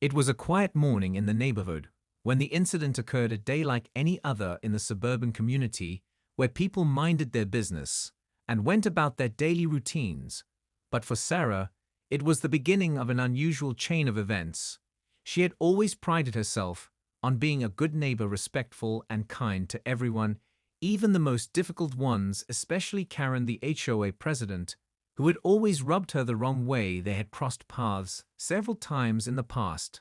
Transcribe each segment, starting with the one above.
It was a quiet morning in the neighborhood when the incident occurred, a day like any other in the suburban community where people minded their business and went about their daily routines. But for Sarah, it was the beginning of an unusual chain of events. She had always prided herself on being a good neighbor, respectful and kind to everyone, even the most difficult ones, especially Karen, the HOA president, who had always rubbed her the wrong way. They had crossed paths several times in the past.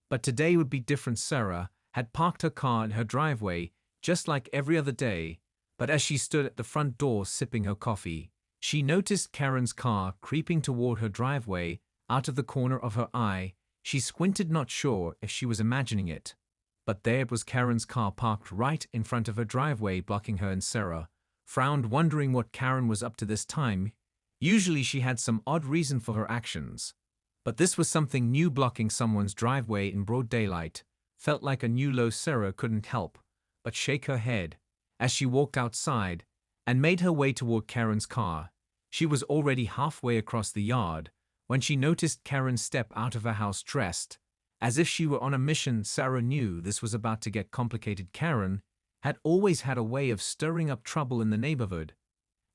But today would be different. Sarah had parked her car in her driveway, just like every other day, but as she stood at the front door sipping her coffee, she noticed Karen's car creeping toward her driveway. Out of the corner of her eye, she squinted, not sure if she was imagining it. But there it was, Karen's car parked right in front of her driveway, blocking her, and Sarah frowned, wondering what Karen was up to this time. Usually she had some odd reason for her actions, but this was something new. Blocking someone's driveway in broad daylight felt like a new low. Sarah couldn't help but shake her head as she walked outside and made her way toward Karen's car. She was already halfway across the yard when she noticed Karen step out of her house dressed as if she were on a mission. Sarah knew this was about to get complicated. Karen had always had a way of stirring up trouble in the neighborhood,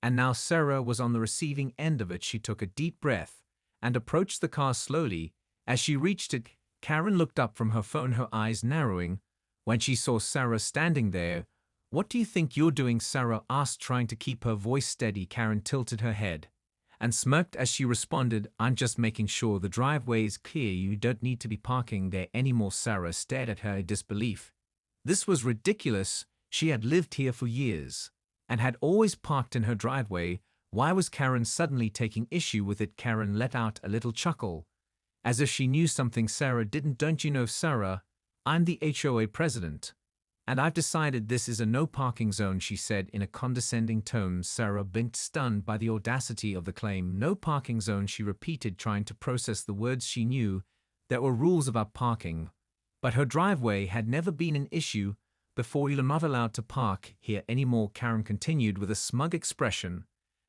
and now Sarah was on the receiving end of it. She took a deep breath and approached the car slowly. As she reached it, Karen looked up from her phone, her eyes narrowing when she saw Sarah standing there. "What do you think you're doing?" Sarah asked, trying to keep her voice steady. Karen tilted her head and smirked as she responded, "I'm just making sure the driveway is clear. You don't need to be parking there anymore." Sarah stared at her in disbelief. This was ridiculous. She had lived here for years and had always parked in her driveway. Why was Karen suddenly taking issue with it? Karen let out a little chuckle, as if she knew something Sarah didn't. "Don't you know, Sarah, I'm the HOA president, and I've decided this is a no parking zone," she said in a condescending tone. Sarah blinked, stunned by the audacity of the claim. "No parking zone," she repeated, trying to process the words. She knew there were rules about parking, but her driveway had never been an issue before. "You're not allowed to park here anymore," Karen continued with a smug expression,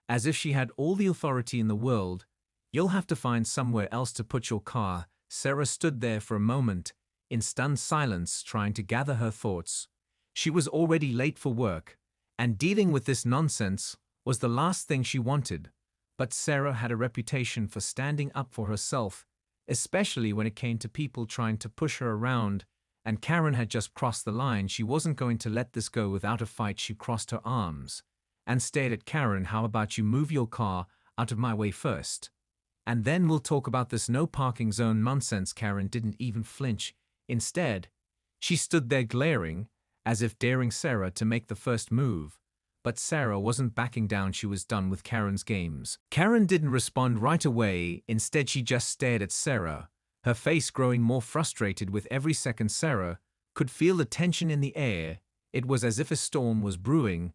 as if she had all the authority in the world. "You'll have to find somewhere else to put your car." Sarah stood there for a moment in stunned silence, trying to gather her thoughts. She was already late for work, and dealing with this nonsense was the last thing she wanted. But Sarah had a reputation for standing up for herself, especially when it came to people trying to push her around, and Karen had just crossed the line. She wasn't going to let this go without a fight. She crossed her arms and stared at Karen. "How about you move your car out of my way first, and then we'll talk about this no parking zone nonsense." Karen didn't even flinch. Instead, she stood there glaring, as if daring Sarah to make the first move. But Sarah wasn't backing down. She was done with Karen's games. Karen didn't respond right away. Instead, she just stared at Sarah, her face growing more frustrated with every second. Sarah could feel the tension in the air. It was as if a storm was brewing,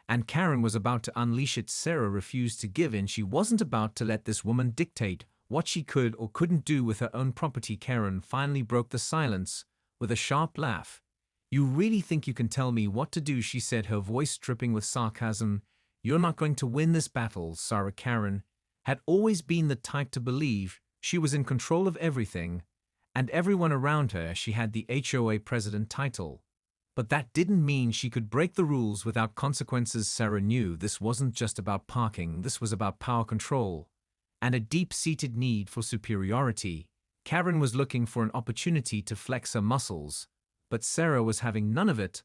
and Karen was about to unleash it. Sarah refused to give in. She wasn't about to let this woman dictate what she could or couldn't do with her own property. Karen finally broke the silence with a sharp laugh. "You really think you can tell me what to do?" she said, her voice dripping with sarcasm. "You're not going to win this battle." Karen had always been the type to believe she was in control of everything and everyone around her. She had the HOA president title, but that didn't mean she could break the rules without consequences. Sarah knew this wasn't just about parking. This was about power, control, and a deep-seated need for superiority. Karen was looking for an opportunity to flex her muscles, but Sarah was having none of it.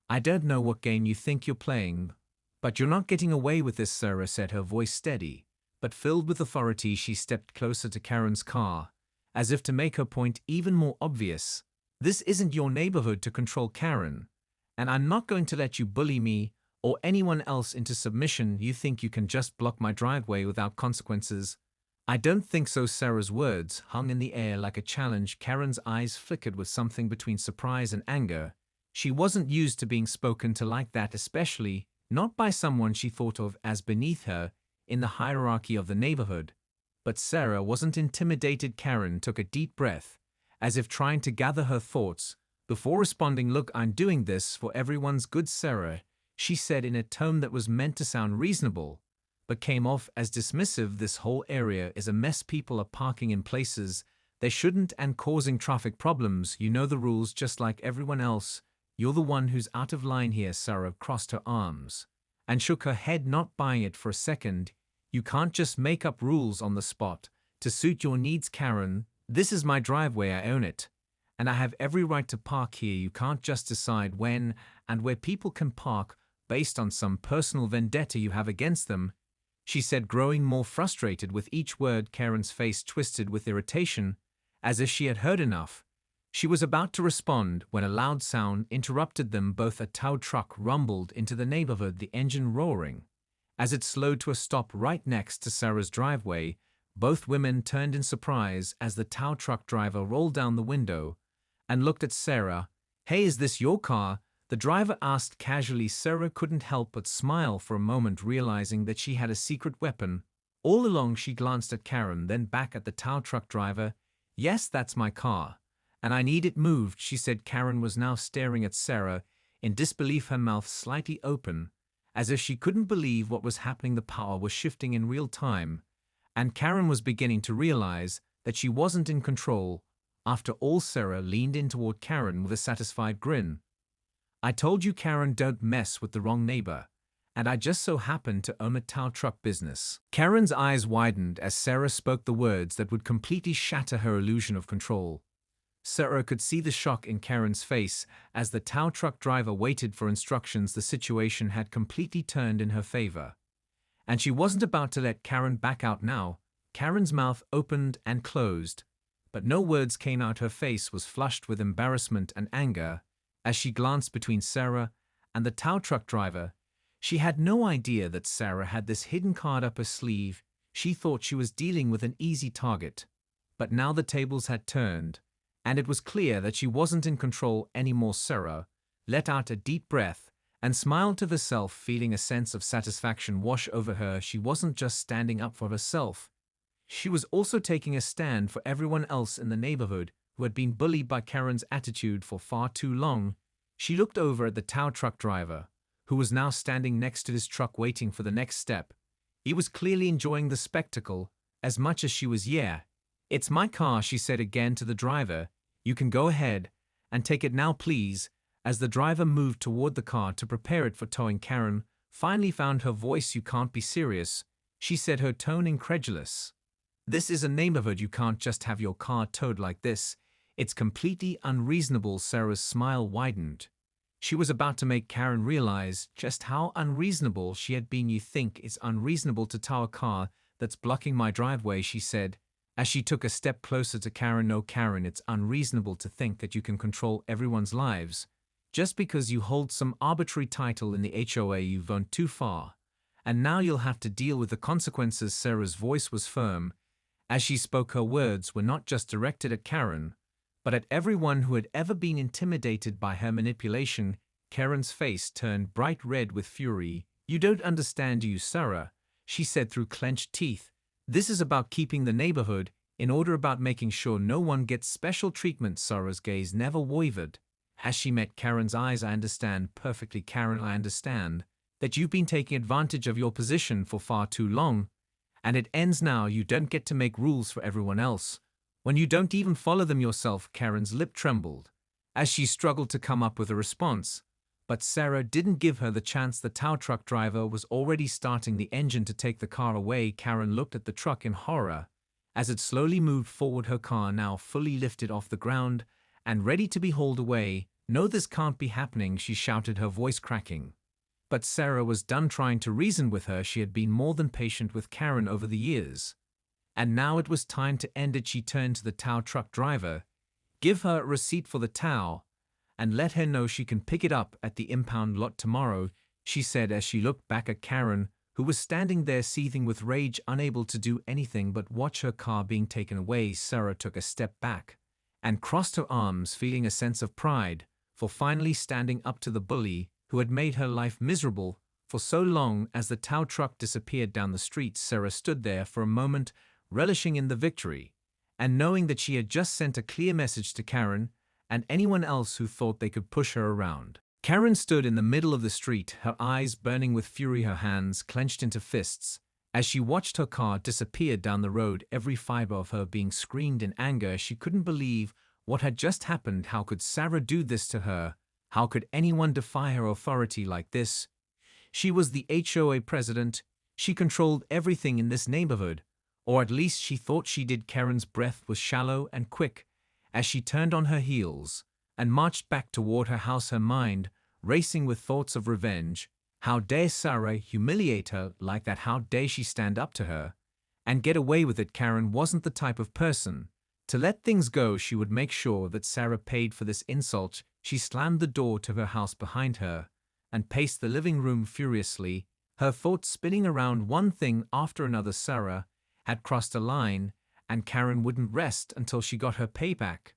"I don't know what game you think you're playing, but you're not getting away with this," Sarah said, her voice steady but filled with authority. She stepped closer to Karen's car, as if to make her point even more obvious. "This isn't your neighborhood to control, Karen, and I'm not going to let you bully me or anyone else into submission. You think you can just block my driveway without consequences?" "I don't think so." Sarah's words hung in the air like a challenge. Karen's eyes flickered with something between surprise and anger. She wasn't used to being spoken to like that, especially not by someone she thought of as beneath her in the hierarchy of the neighborhood. But Sarah wasn't intimidated. Karen took a deep breath, as if trying to gather her thoughts before responding. "Look, I'm doing this for everyone's good, Sarah," she said in a tone that was meant to sound reasonable, but came off as dismissive. "This whole area is a mess. People are parking in places They shouldn't, and causing traffic problems. You know the rules just like everyone else. You're the one who's out of line here. Sarah crossed her arms and shook her head, not buying it for a second. You can't just make up rules on the spot to suit your needs, Karen. This is my driveway, I own it. And I have every right to park here. You can't just decide when and where people can park based on some personal vendetta you have against them, she said, growing more frustrated with each word. Karen's face twisted with irritation, as if she had heard enough. She was about to respond when a loud sound interrupted them both. A tow truck rumbled into the neighborhood, the engine roaring. As it slowed to a stop right next to Sarah's driveway, both women turned in surprise as the tow truck driver rolled down the window and looked at Sarah. "Hey, is this your car?" the driver asked casually. Sarah couldn't help but smile for a moment, realizing that she had a secret weapon. All along, she glanced at Karen, then back at the tow truck driver. "Yes, that's my car, and I need it moved," she said. Karen was now staring at Sarah in disbelief, her mouth slightly open, as if she couldn't believe what was happening. The power was shifting in real time, and Karen was beginning to realize that she wasn't in control. After all, Sarah leaned in toward Karen with a satisfied grin. "I told you, Karen, don't mess with the wrong neighbor. And I just so happen to own a tow truck business." Karen's eyes widened as Sarah spoke the words that would completely shatter her illusion of control. Sarah could see the shock in Karen's face as the tow truck driver waited for instructions. The situation had completely turned in her favor, and she wasn't about to let Karen back out now. Karen's mouth opened and closed, but no words came out. Her face was flushed with embarrassment and anger as she glanced between Sarah and the tow truck driver. She had no idea that Sarah had this hidden card up her sleeve. She thought she was dealing with an easy target. But now the tables had turned, and it was clear that she wasn't in control anymore. Sarah let out a deep breath and smiled to herself, feeling a sense of satisfaction wash over her. She wasn't just standing up for herself. She was also taking a stand for everyone else in the neighborhood who had been bullied by Karen's attitude for far too long. She looked over at the tow truck driver, who was now standing next to his truck waiting for the next step. He was clearly enjoying the spectacle as much as she was. "Yeah, it's my car," she said again to the driver. "You can go ahead and take it now, please." As the driver moved toward the car to prepare it for towing, Karen finally found her voice. "You can't be serious," she said, her tone incredulous. "This is a neighborhood. You can't just have your car towed like this. It's completely unreasonable." Sarah's smile widened. She was about to make Karen realize just how unreasonable she had been. "You think it's unreasonable to tow a car that's blocking my driveway?" she said, as she took a step closer to Karen. "No, Karen, it's unreasonable to think that you can control everyone's lives just because you hold some arbitrary title in the HOA. You've gone too far, and now you'll have to deal with the consequences." Sarah's voice was firm as she spoke. Her words were not just directed at Karen, but at everyone who had ever been intimidated by her manipulation. Karen's face turned bright red with fury. "You don't understand, you, Sarah," she said through clenched teeth. "This is about keeping the neighborhood in order, about making sure no one gets special treatment." Sarah's gaze never wavered as she met Karen's eyes. "I understand perfectly, Karen. I understand that you've been taking advantage of your position for far too long, and it ends now. You don't get to make rules for everyone else when you don't even follow them yourself." Karen's lip trembled as she struggled to come up with a response, but Sarah didn't give her the chance. The tow truck driver was already starting the engine to take the car away. Karen looked at the truck in horror as it slowly moved forward, her car now fully lifted off the ground and ready to be hauled away. "No, this can't be happening," she shouted, her voice cracking. But Sarah was done trying to reason with her. She had been more than patient with Karen over the years, and now it was time to end it. She turned to the tow truck driver. "Give her a receipt for the tow and let her know she can pick it up at the impound lot tomorrow," she said as she looked back at Karen, who was standing there seething with rage, unable to do anything but watch her car being taken away. Sarah took a step back and crossed her arms, feeling a sense of pride for finally standing up to the bully who had made her life miserable for so long. As the tow truck disappeared down the street, Sarah stood there for a moment, relishing in the victory, and knowing that she had just sent a clear message to Karen and anyone else who thought they could push her around. Karen stood in the middle of the street, her eyes burning with fury, her hands clenched into fists, As she watched her car disappear down the road, every fiber of her being screamed in anger. She couldn't believe what had just happened. How could Sarah do this to her? How could anyone defy her authority like this? She was the HOA president. She controlled everything in this neighborhood. Or at least she thought she did. Karen's breath was shallow and quick as she turned on her heels and marched back toward her house, her mind racing with thoughts of revenge. How dare Sarah humiliate her like that? How dare she stand up to her and get away with it? Karen wasn't the type of person to let things go. She would make sure that Sarah paid for this insult. She slammed the door to her house behind her and paced the living room furiously, her thoughts spinning around one thing after another. Sarah had crossed a line, and Karen wouldn't rest until she got her payback.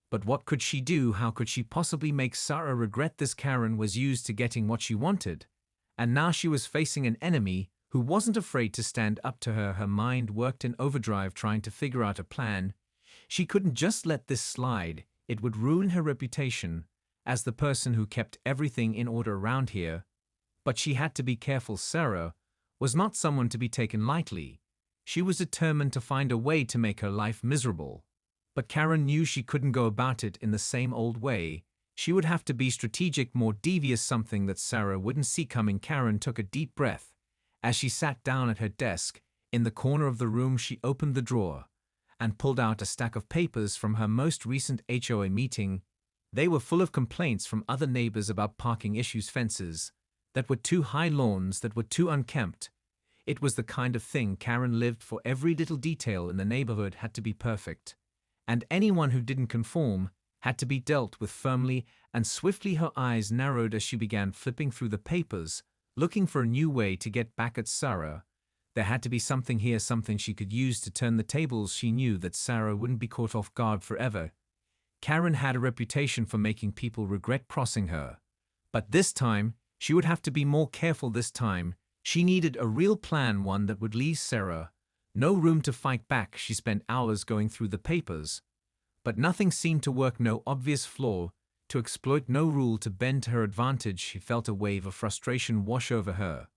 But what could she do? How could she possibly make Sarah regret this? Karen was used to getting what she wanted, and now she was facing an enemy who wasn't afraid to stand up to her. Her mind worked in overdrive trying to figure out a plan. She couldn't just let this slide. It would ruin her reputation as the person who kept everything in order around here. But she had to be careful. Sarah was not someone to be taken lightly. She was determined to find a way to make her life miserable. But Karen knew she couldn't go about it in the same old way. She would have to be strategic, more devious, something that Sarah wouldn't see coming. Karen took a deep breath as she sat down at her desk. In the corner of the room, she opened the drawer and pulled out a stack of papers from her most recent HOA meeting. They were full of complaints from other neighbors about parking issues, fences that were too high, lawns that were too unkempt. It was the kind of thing Karen lived for. Every little detail in the neighborhood had to be perfect, and anyone who didn't conform had to be dealt with firmly and swiftly. Her eyes narrowed as she began flipping through the papers, looking for a new way to get back at Sarah. There had to be something here, something she could use to turn the tables. She knew that Sarah wouldn't be caught off guard forever. Karen had a reputation for making people regret crossing her. But this time, she would have to be more careful. This time, she needed a real plan, one that would leave Sarah no room to fight back. She spent hours going through the papers, but nothing seemed to work. No obvious flaw to exploit, no rule to bend to her advantage. She felt a wave of frustration wash over her.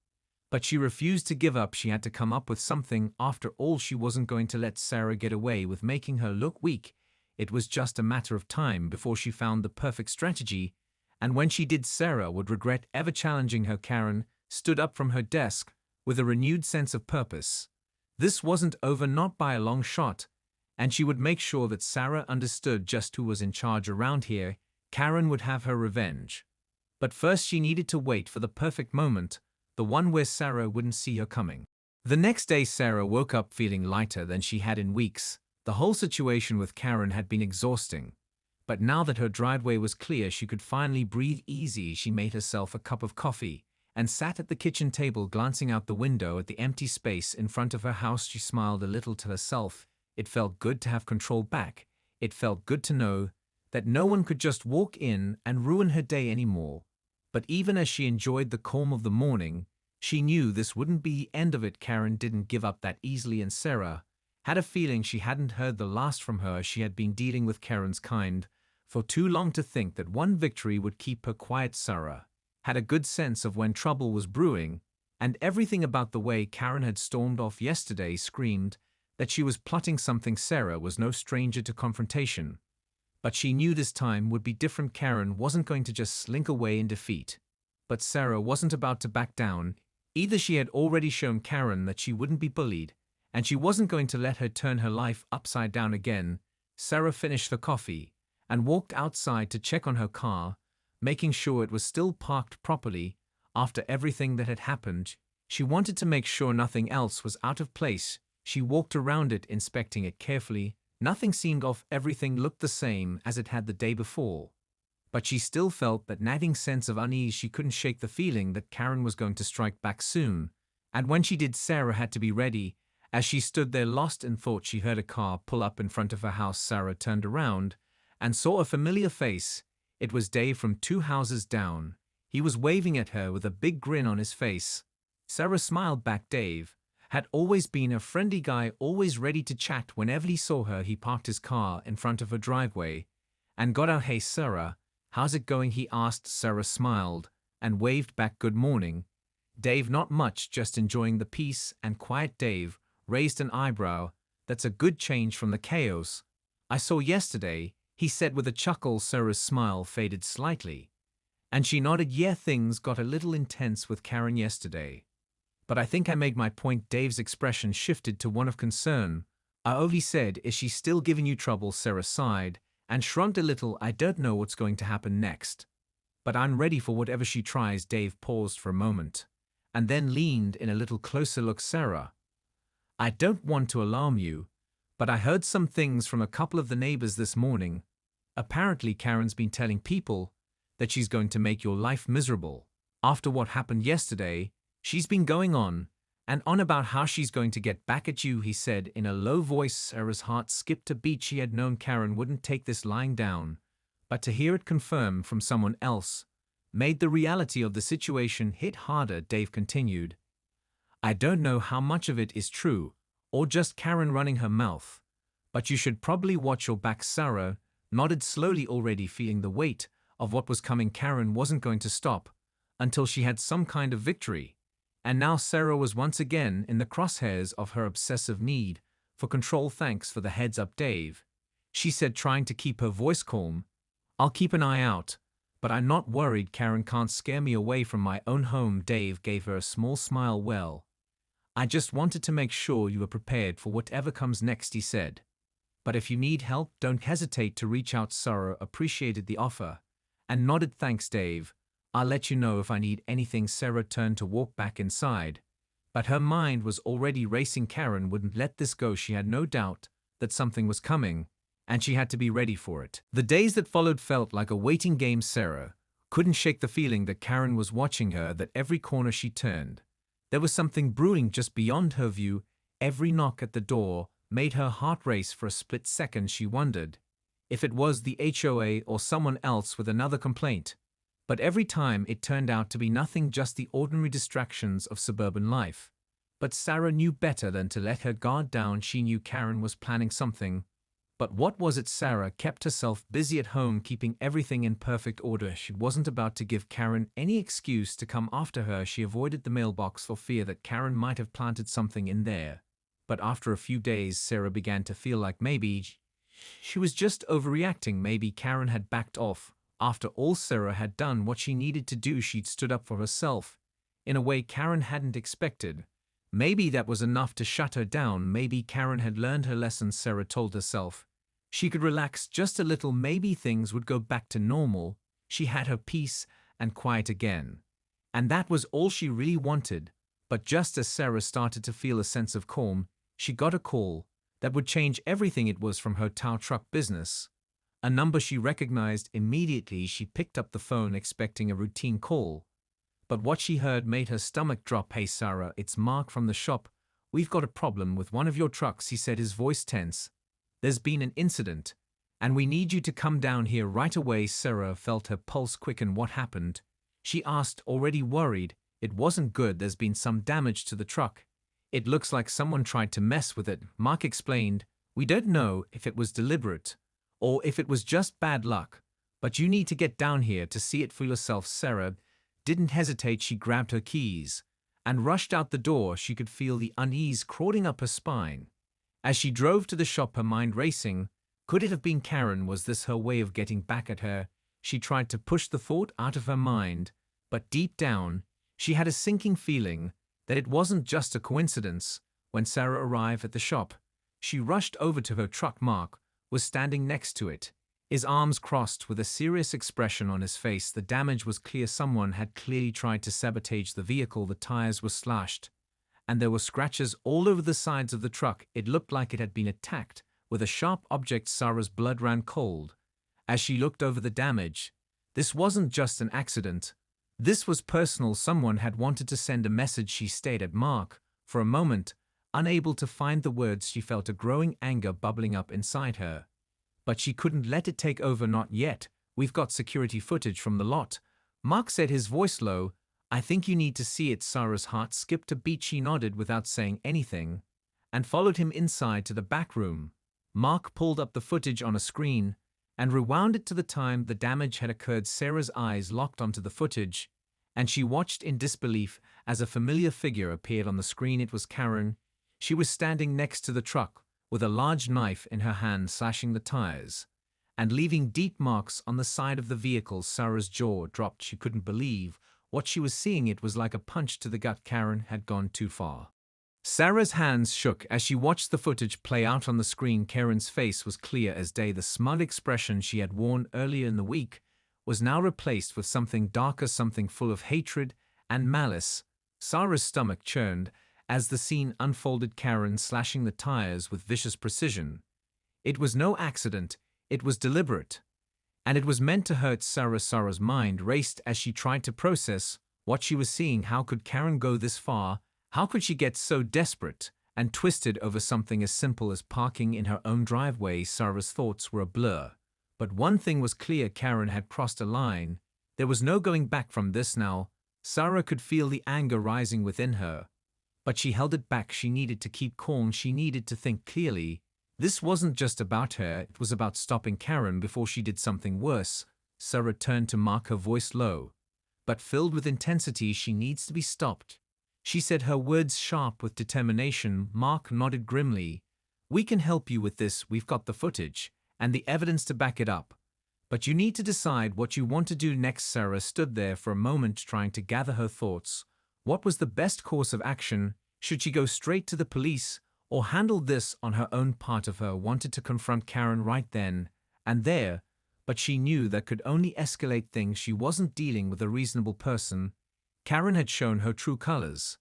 But she refused to give up. She had to come up with something. After all, she wasn't going to let Sarah get away with making her look weak. It was just a matter of time before she found the perfect strategy, and when she did, Sarah would regret ever challenging her. Karen stood up from her desk with a renewed sense of purpose. This wasn't over, not by a long shot, and she would make sure that Sarah understood just who was in charge around here. Karen would have her revenge. But first she needed to wait for the perfect moment, the one where Sarah wouldn't see her coming. The next day, Sarah woke up feeling lighter than she had in weeks. The whole situation with Karen had been exhausting, but now that her driveway was clear, she could finally breathe easy. She made herself a cup of coffee and sat at the kitchen table, glancing out the window at the empty space in front of her house. She smiled a little to herself. It felt good to have control back. It felt good to know that no one could just walk in and ruin her day anymore. But even as she enjoyed the calm of the morning, she knew this wouldn't be the end of it. Karen didn't give up that easily, and Sarah had a feeling she hadn't heard the last from her. She had been dealing with Karen's kind for too long to think that one victory would keep her quiet. Sarah had a good sense of when trouble was brewing, and everything about the way Karen had stormed off yesterday screamed that she was plotting something. Sarah was no stranger to confrontation, but she knew this time would be different. Karen wasn't going to just slink away in defeat. But Sarah wasn't about to back down either. She had already shown Karen that she wouldn't be bullied, and she wasn't going to let her turn her life upside down again. Sarah finished the coffee and walked outside to check on her car, making sure it was still parked properly. After everything that had happened, she wanted to make sure nothing else was out of place. She walked around it, inspecting it carefully. Nothing seemed off. Everything looked the same as it had the day before. But she still felt that nagging sense of unease. She couldn't shake the feeling that Karen was going to strike back soon. And when she did, Sarah had to be ready. As she stood there lost in thought, she heard a car pull up in front of her house. Sarah turned around and saw a familiar face. It was Dave from 2 houses down. He was waving at her with a big grin on his face. Sarah smiled back. Dave had always been a friendly guy, always ready to chat. Whenever he saw her, he parked his car in front of her driveway and got out. "Hey Sarah, how's it going?" he asked. Sarah smiled and waved back. "Good morning, Dave, not much, just enjoying the peace and quiet. Dave raised an eyebrow. That's a good change from the chaos I saw yesterday, he said with a chuckle. Sarah's smile faded slightly, and she nodded. Yeah, things got a little intense with Karen yesterday. But I think I made my point. Dave's expression shifted to one of concern. He said, is she still giving you trouble? Sarah sighed and shrugged a little. I don't know what's going to happen next, but I'm ready for whatever she tries. Dave paused for a moment, and then leaned in a little closer. Look, Sarah, I don't want to alarm you, but I heard some things from a couple of the neighbors this morning. Apparently Karen's been telling people that she's going to make your life miserable. After what happened yesterday, she's been going on and on about how she's going to get back at you, he said in a low voice. Sarah's heart skipped a beat. She had known Karen wouldn't take this lying down, but to hear it confirmed from someone else made the reality of the situation hit harder. Dave continued, I don't know how much of it is true or just Karen running her mouth, but you should probably watch your back. Sarah nodded slowly, already feeling the weight of what was coming. Karen wasn't going to stop until she had some kind of victory, and now Sarah was once again in the crosshairs of her obsessive need for control. Thanks for the heads up, Dave, she said, trying to keep her voice calm. I'll keep an eye out, but I'm not worried. Karen can't scare me away from my own home. Dave gave her a small smile. Well, I just wanted to make sure you were prepared for whatever comes next, he said. But if you need help, don't hesitate to reach out. Sarah appreciated the offer and nodded. Thanks, Dave. I'll let you know if I need anything. Sarah turned to walk back inside, but her mind was already racing. Karen wouldn't let this go. She had no doubt that something was coming, and she had to be ready for it. The days that followed felt like a waiting game. Sarah couldn't shake the feeling that Karen was watching her, that every corner she turned, there was something brewing just beyond her view. Every knock at the door made her heart race. For a split second she wondered if it was the HOA or someone else with another complaint. But every time it turned out to be nothing, just the ordinary distractions of suburban life. But Sarah knew better than to let her guard down. She knew Karen was planning something. But what was it? Sarah kept herself busy at home, keeping everything in perfect order. She wasn't about to give Karen any excuse to come after her. She avoided the mailbox for fear that Karen might have planted something in there. But after a few days, Sarah began to feel like maybe she was just overreacting. Maybe Karen had backed off. After all, Sarah had done what she needed to do. She'd stood up for herself in a way Karen hadn't expected. Maybe that was enough to shut her down. Maybe Karen had learned her lesson. Sarah told herself she could relax just a little. Maybe things would go back to normal. She had her peace and quiet again, and that was all she really wanted. But just as Sarah started to feel a sense of calm, she got a call that would change everything. It was from her tow truck business, a number she recognized immediately. She picked up the phone expecting a routine call, but what she heard made her stomach drop. Hey Sarah, it's Mark from the shop. We've got a problem with one of your trucks, he said, his voice tense. There's been an incident, and we need you to come down here right away. Sarah felt her pulse quicken. What happened? She asked, already worried. It wasn't good. There's been some damage to the truck. It looks like someone tried to mess with it, Mark explained. We don't know if it was deliberate or if it was just bad luck, but you need to get down here to see it for yourself. Sarah didn't hesitate. She grabbed her keys and rushed out the door. She could feel the unease crawling up her spine as she drove to the shop, her mind racing. Could it have been Karen? Was this her way of getting back at her? She tried to push the thought out of her mind, but deep down, she had a sinking feeling that it wasn't just a coincidence. When Sarah arrived at the shop, she rushed over to her truck. Mark was standing next to it, his arms crossed with a serious expression on his face. The damage was clear. Someone had clearly tried to sabotage the vehicle. The tires were slashed, and there were scratches all over the sides of the truck. It looked like it had been attacked with a sharp object. Sarah's blood ran cold as she looked over the damage. This wasn't just an accident. This was personal. Someone had wanted to send a message. She stared at Mark for a moment, unable to find the words. She felt a growing anger bubbling up inside her, but she couldn't let it take over. Not yet. We've got security footage from the lot, Mark said, his voice low. I think you need to see it. Sarah's heart skipped a beat. She nodded without saying anything and followed him inside to the back room. Mark pulled up the footage on a screen and rewound it to the time the damage had occurred. Sarah's eyes locked onto the footage, and she watched in disbelief as a familiar figure appeared on the screen. It was Karen. She was standing next to the truck, with a large knife in her hand slashing the tires, and leaving deep marks on the side of the vehicle. Sarah's jaw dropped. She couldn't believe what she was seeing. It was like a punch to the gut. Karen had gone too far. Sarah's hands shook as she watched the footage play out on the screen. Karen's face was clear as day. The smug expression she had worn earlier in the week was now replaced with something darker, something full of hatred and malice. Sarah's stomach churned as the scene unfolded. Karen slashing the tires with vicious precision. It was no accident, it was deliberate. And it was meant to hurt Sarah. Sarah's mind raced as she tried to process what she was seeing. How could Karen go this far? How could she get so desperate and twisted over something as simple as parking in her own driveway? Sarah's thoughts were a blur. But one thing was clear: Karen had crossed a line. There was no going back from this now. Sarah could feel the anger rising within her. But she held it back. She needed to keep calm. She needed to think clearly. This wasn't just about her, it was about stopping Karen before she did something worse. Sarah turned to Mark, her voice low, but filled with intensity. She needs to be stopped, she said, her words sharp with determination. Mark nodded grimly. We can help you with this. We've got the footage and the evidence to back it up. But you need to decide what you want to do next. Sarah stood there for a moment, trying to gather her thoughts. What was the best course of action? Should she go straight to the police or handle this on her own? Part of her wanted to confront Karen right then and there, but she knew that could only escalate things. She wasn't dealing with a reasonable person. Karen had shown her true colors,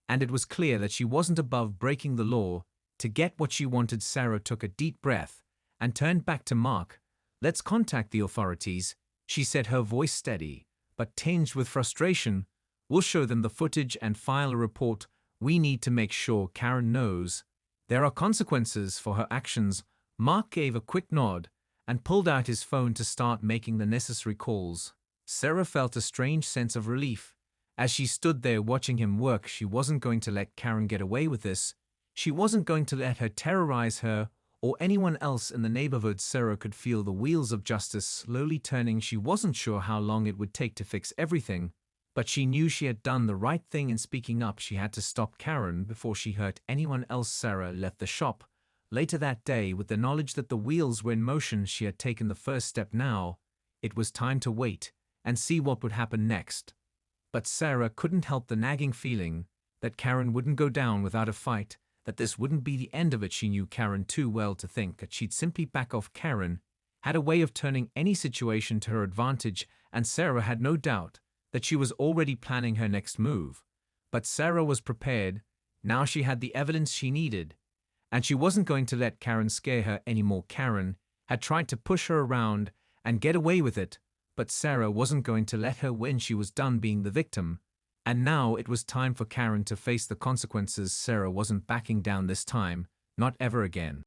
and it was clear that she wasn't above breaking the law to get what she wanted. Sarah took a deep breath and turned back to Mark. Let's contact the authorities, she said, her voice steady but tinged with frustration. We'll show them the footage and file a report. We need to make sure Karen knows there are consequences for her actions. Mark gave a quick nod and pulled out his phone to start making the necessary calls. Sarah felt a strange sense of relief as she stood there watching him work. She wasn't going to let Karen get away with this. She wasn't going to let her terrorize her or anyone else in the neighborhood. Sarah could feel the wheels of justice slowly turning. She wasn't sure how long it would take to fix everything, but she knew she had done the right thing in speaking up. She had to stop Karen before she hurt anyone else. Sarah left the shop later that day with the knowledge that the wheels were in motion. She had taken the first step. Now it was time to wait and see what would happen next. But Sarah couldn't help the nagging feeling that Karen wouldn't go down without a fight, that this wouldn't be the end of it. She knew Karen too well to think that she'd simply back off. Karen had a way of turning any situation to her advantage, and Sarah had no doubt that she was already planning her next move. But Sarah was prepared. Now she had the evidence she needed, and she wasn't going to let Karen scare her anymore. Karen had tried to push her around and get away with it, but Sarah wasn't going to let her win. She was done being the victim, and now it was time for Karen to face the consequences. Sarah wasn't backing down this time, not ever again.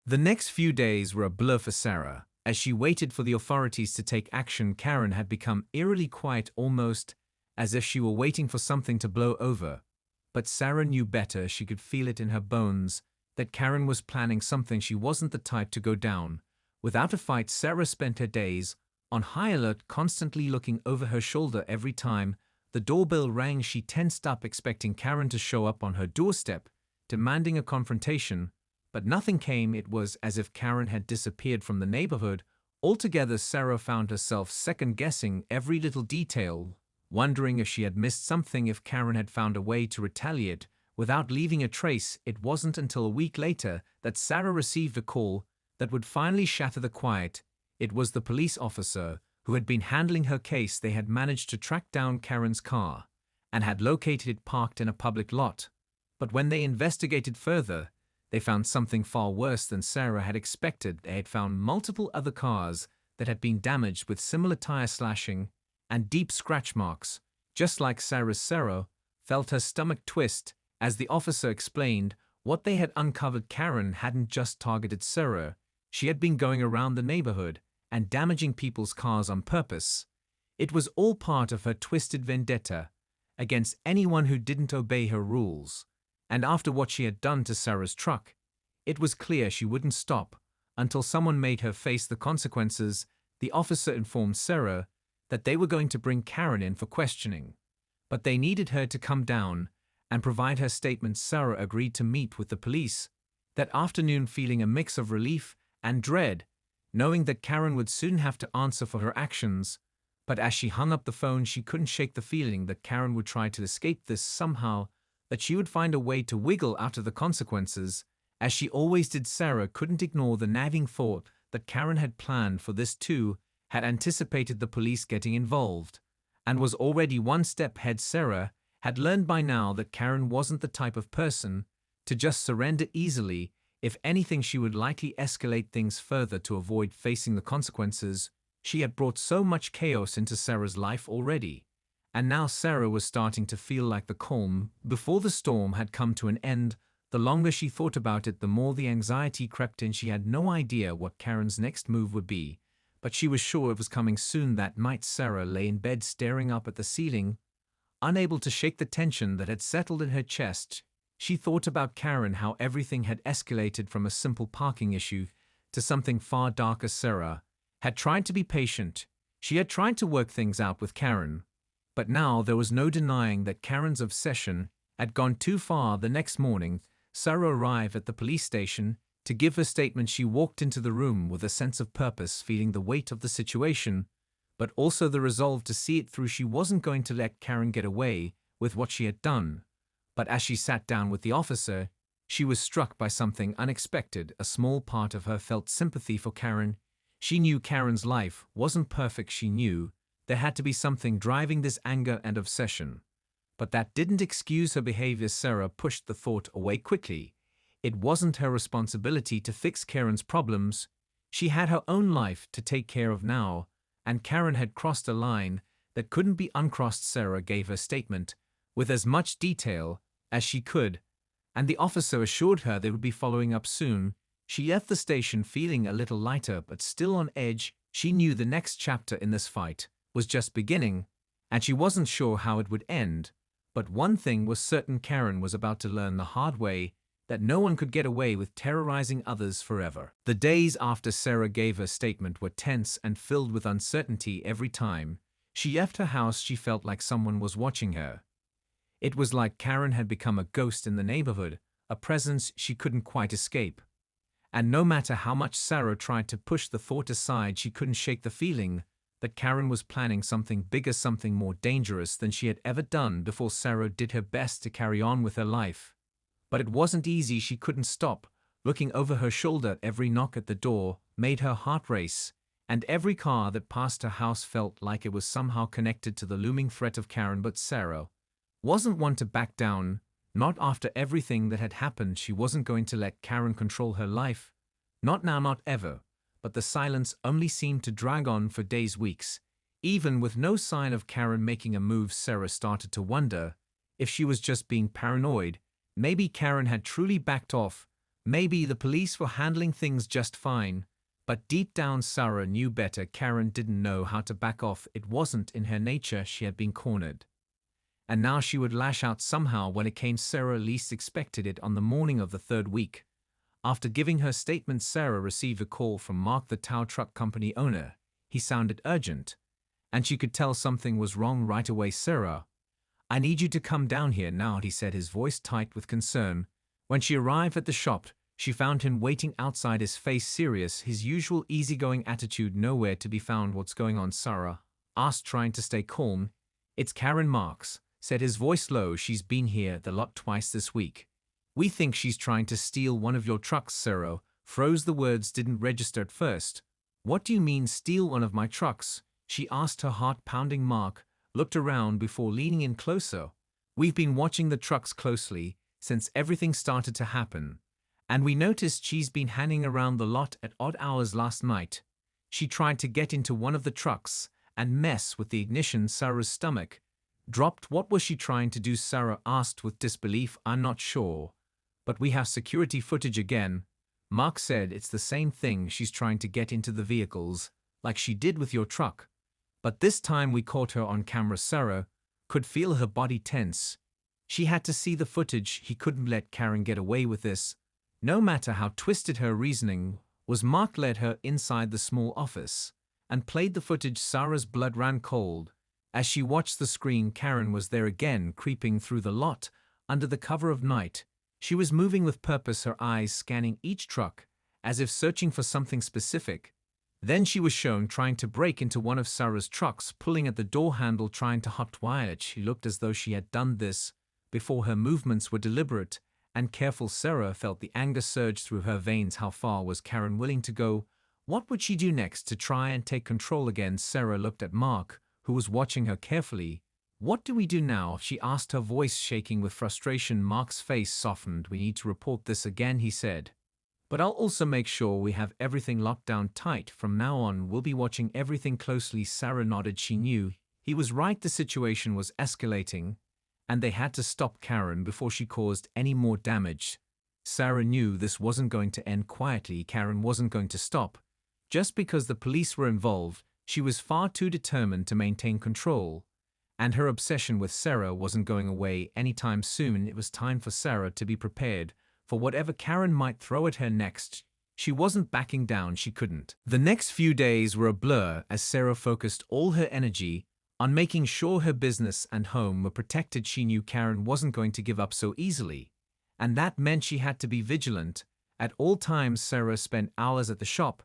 The next few days were a blur for Sarah. As she waited for the authorities to take action, Karen had become eerily quiet, almost as if she were waiting for something to blow over. But Sarah knew better. She could feel it in her bones that Karen was planning something. She wasn't the type to go down without a fight. Sarah spent her days on high alert, constantly looking over her shoulder. Every time the doorbell rang, she tensed up, expecting Karen to show up on her doorstep, demanding a confrontation. But nothing came. It was as if Karen had disappeared from the neighborhood altogether. Sarah found herself second-guessing every little detail, wondering if she had missed something, if Karen had found a way to retaliate without leaving a trace. It wasn't until a week later that Sarah received a call that would finally shatter the quiet. It was the police officer who had been handling her case. They had managed to track down Karen's car and had located it parked in a public lot. But when they investigated further, they found something far worse than Sarah had expected. They had found multiple other cars that had been damaged with similar tire slashing and deep scratch marks, just like Sarah's. Sarah felt her stomach twist as the officer explained what they had uncovered. Karen hadn't just targeted Sarah. She had been going around the neighborhood and damaging people's cars on purpose. It was all part of her twisted vendetta against anyone who didn't obey her rules. And after what she had done to Sarah's truck, it was clear she wouldn't stop until someone made her face the consequences. The officer informed Sarah that they were going to bring Karen in for questioning. but they needed her to come down and provide her statement. Sarah agreed to meet with the police that afternoon, feeling a mix of relief and dread, knowing that Karen would soon have to answer for her actions. But as she hung up the phone, she couldn't shake the feeling that Karen would try to escape this somehow, that she would find a way to wiggle out of the consequences, as she always did. Sarah couldn't ignore the nagging thought that Karen had planned for this too, had anticipated the police getting involved, and was already one step ahead. Sarah had learned by now that Karen wasn't the type of person to just surrender easily. If anything, she would likely escalate things further to avoid facing the consequences. She had brought so much chaos into Sarah's life already, and now Sarah was starting to feel like the calm before the storm had come to an end. The longer she thought about it, the more the anxiety crept in. She had no idea what Karen's next move would be, but she was sure it was coming soon. That night, Sarah lay in bed staring up at the ceiling, unable to shake the tension that had settled in her chest. She thought about Karen, how everything had escalated from a simple parking issue to something far darker. Sarah had tried to be patient. She had tried to work things out with Karen. But now there was no denying that Karen's obsession had gone too far. The next morning, Sarah arrived at the police station to give her statement. She walked into the room with a sense of purpose, feeling the weight of the situation, but also the resolve to see it through. She wasn't going to let Karen get away with what she had done. But as she sat down with the officer, she was struck by something unexpected. A small part of her felt sympathy for Karen. She knew Karen's life wasn't perfect. She knew there had to be something driving this anger and obsession. But that didn't excuse her behavior. Sarah pushed the thought away quickly. It wasn't her responsibility to fix Karen's problems. She had her own life to take care of now, and Karen had crossed a line that couldn't be uncrossed. Sarah gave her statement with as much detail as she could, and the officer assured her they would be following up soon. She left the station feeling a little lighter, but still on edge. She knew the next chapter in this fight was just beginning, and she wasn't sure how it would end. But one thing was certain: Karen was about to learn the hard way that no one could get away with terrorizing others forever. The days after Sarah gave her statement were tense and filled with uncertainty. Every time she left her house, she felt like someone was watching her. It was like Karen had become a ghost in the neighborhood, a presence she couldn't quite escape. And no matter how much Sarah tried to push the thought aside, she couldn't shake the feeling that Karen was planning something bigger, something more dangerous than she had ever done before. Sarah did her best to carry on with her life, but it wasn't easy. She couldn't stop looking over her shoulder. Every knock at the door made her heart race, and every car that passed her house felt like it was somehow connected to the looming threat of Karen. But Sarah wasn't one to back down. Not after everything that had happened. She wasn't going to let Karen control her life. Not now, not ever. But the silence only seemed to drag on for days, weeks. Even with no sign of Karen making a move, Sarah started to wonder if she was just being paranoid. Maybe Karen had truly backed off. Maybe the police were handling things just fine. But deep down, Sarah knew better. Karen didn't know how to back off. It wasn't in her nature. She had been cornered, and now she would lash out somehow when it came. Sarah least expected it. On the morning of the third week after giving her statement, Sarah received a call from Mark, the tow truck company owner. He sounded urgent, and she could tell something was wrong right away. "Sarah, I need you to come down here now," he said, his voice tight with concern. When she arrived at the shop, she found him waiting outside, his face serious, his usual easygoing attitude nowhere to be found. "What's going on?" Sarah asked, trying to stay calm. "It's Karen," Marks said, his voice low. "She's been here the lot twice this week. We think she's trying to steal one of your trucks." Sarah froze. The words didn't register at first. "What do you mean, steal one of my trucks?" she asked, her heart pounding. Mark looked around before leaning in closer. "We've been watching the trucks closely since everything started to happen, and we noticed she's been hanging around the lot at odd hours. Last night, she tried to get into one of the trucks and mess with the ignition." Sarah's stomach dropped. "What was she trying to do?" Sarah asked with disbelief. "I'm not sure, but we have security footage again." Mark said, "It's the same thing. She's trying to get into the vehicles, like she did with your truck. But this time we caught her on camera." Sarah could feel her body tense. She had to see the footage. He couldn't let Karen get away with this, no matter how twisted her reasoning was. Mark led her inside the small office and played the footage. Sarah's blood ran cold. As she watched the screen, Karen was there again, creeping through the lot, under the cover of night. She was moving with purpose, her eyes scanning each truck, as if searching for something specific. Then she was shown trying to break into one of Sarah's trucks, pulling at the door handle, trying to hotwire it. She looked as though she had done this before. Her movements were deliberate and careful. Sarah felt the anger surge through her veins. How far was Karen willing to go? What would she do next to try and take control again? Sarah looked at Mark, who was watching her carefully. "What do we do now?" she asked, her voice shaking with frustration. Mark's face softened. "We need to report this again," he said. "But I'll also make sure we have everything locked down tight. From now on, we'll be watching everything closely." Sarah nodded. She knew he was right. The situation was escalating, and they had to stop Karen before she caused any more damage. Sarah knew this wasn't going to end quietly. Karen wasn't going to stop. Just because the police were involved, she was far too determined to maintain control. And her obsession with Sarah wasn't going away anytime soon. It was time for Sarah to be prepared for whatever Karen might throw at her next. She wasn't backing down. She couldn't. The next few days were a blur as Sarah focused all her energy on making sure her business and home were protected. She knew Karen wasn't going to give up so easily, and that meant she had to be vigilant at all times. Sarah spent hours at the shop,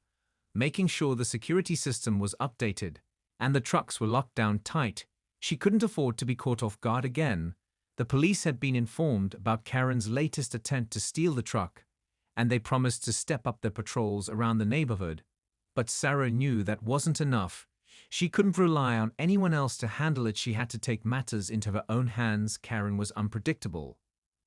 making sure the security system was updated and the trucks were locked down tight. She couldn't afford to be caught off guard again. The police had been informed about Karen's latest attempt to steal the truck, and they promised to step up their patrols around the neighborhood. But Sarah knew that wasn't enough. She couldn't rely on anyone else to handle it. She had to take matters into her own hands. Karen was unpredictable,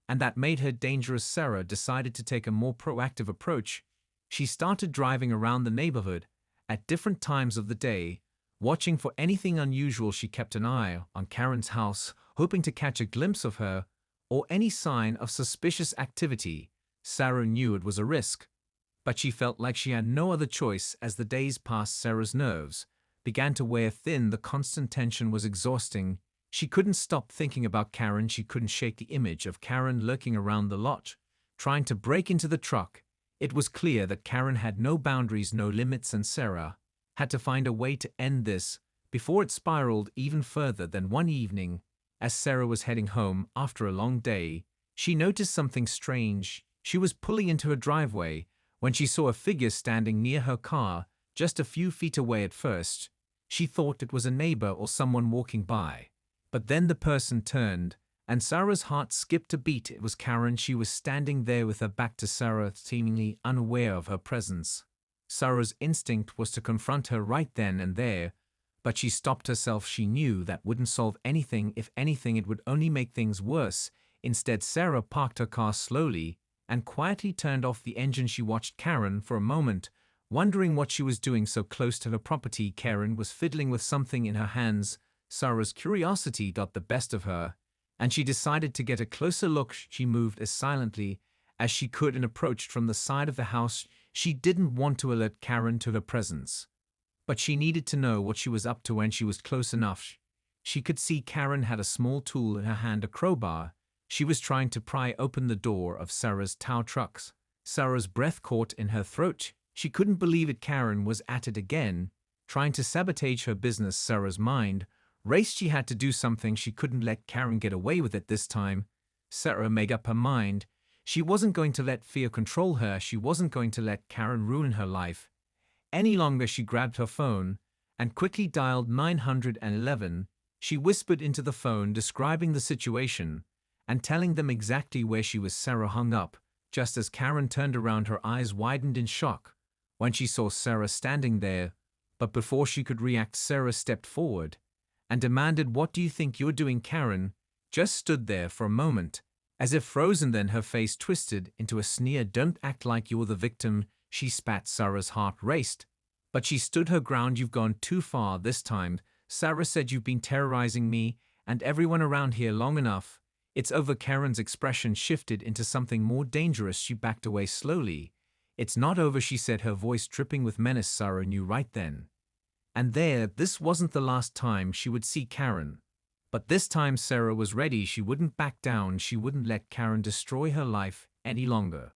and that made her dangerous. Sarah decided to take a more proactive approach. She started driving around the neighborhood at different times of the day, watching for anything unusual. She kept an eye on Karen's house, hoping to catch a glimpse of her or any sign of suspicious activity. Sarah knew it was a risk, but she felt like she had no other choice. As the days passed, Sarah's nerves began to wear thin. The constant tension was exhausting. She couldn't stop thinking about Karen. She couldn't shake the image of Karen lurking around the lot, trying to break into the truck. It was clear that Karen had no boundaries, no limits, and Sarah had to find a way to end this before it spiraled even further. Then one evening, as Sarah was heading home after a long day, she noticed something strange. She was pulling into her driveway when she saw a figure standing near her car, just a few feet away. At first, she thought it was a neighbor or someone walking by. But then the person turned, and Sarah's heart skipped a beat. It was Karen. She was standing there with her back to Sarah, seemingly unaware of her presence. Sarah's instinct was to confront her right then and there, but she stopped herself. She knew that wouldn't solve anything. If anything, it would only make things worse. Instead, Sarah parked her car slowly and quietly turned off the engine. She watched Karen for a moment, wondering what she was doing so close to her property. Karen was fiddling with something in her hands. Sarah's curiosity got the best of her, and she decided to get a closer look. She moved as silently as she could and approached from the side of the house. She didn't want to alert Karen to her presence, but she needed to know what she was up to. When she was close enough, she could see Karen had a small tool in her hand, a crowbar. She was trying to pry open the door of Sarah's tow trucks. Sarah's breath caught in her throat. She couldn't believe it. Karen was at it again, trying to sabotage her business. Sarah's mind raced. She had to do something. She couldn't let Karen get away with it this time. Sarah made up her mind. She wasn't going to let fear control her. She wasn't going to let Karen ruin her life any longer. She grabbed her phone and quickly dialed 911. She whispered into the phone, describing the situation and telling them exactly where she was. Sarah hung up just as Karen turned around. Her eyes widened in shock when she saw Sarah standing there. But before she could react, Sarah stepped forward and demanded, "What do you think you're doing?" Karen just stood there for a moment, as if frozen. Then her face twisted into a sneer. "Don't act like you're the victim," she spat. Sarah's heart raced, but she stood her ground. "You've gone too far this time," Sarah said. "You've been terrorizing me and everyone around here long enough. It's over." Karen's expression shifted into something more dangerous. She backed away slowly. "It's not over," she said, her voice dripping with menace. Sarah knew right then and there this wasn't the last time she would see Karen. But this time Sarah was ready. She wouldn't back down. She wouldn't let Karen destroy her life any longer.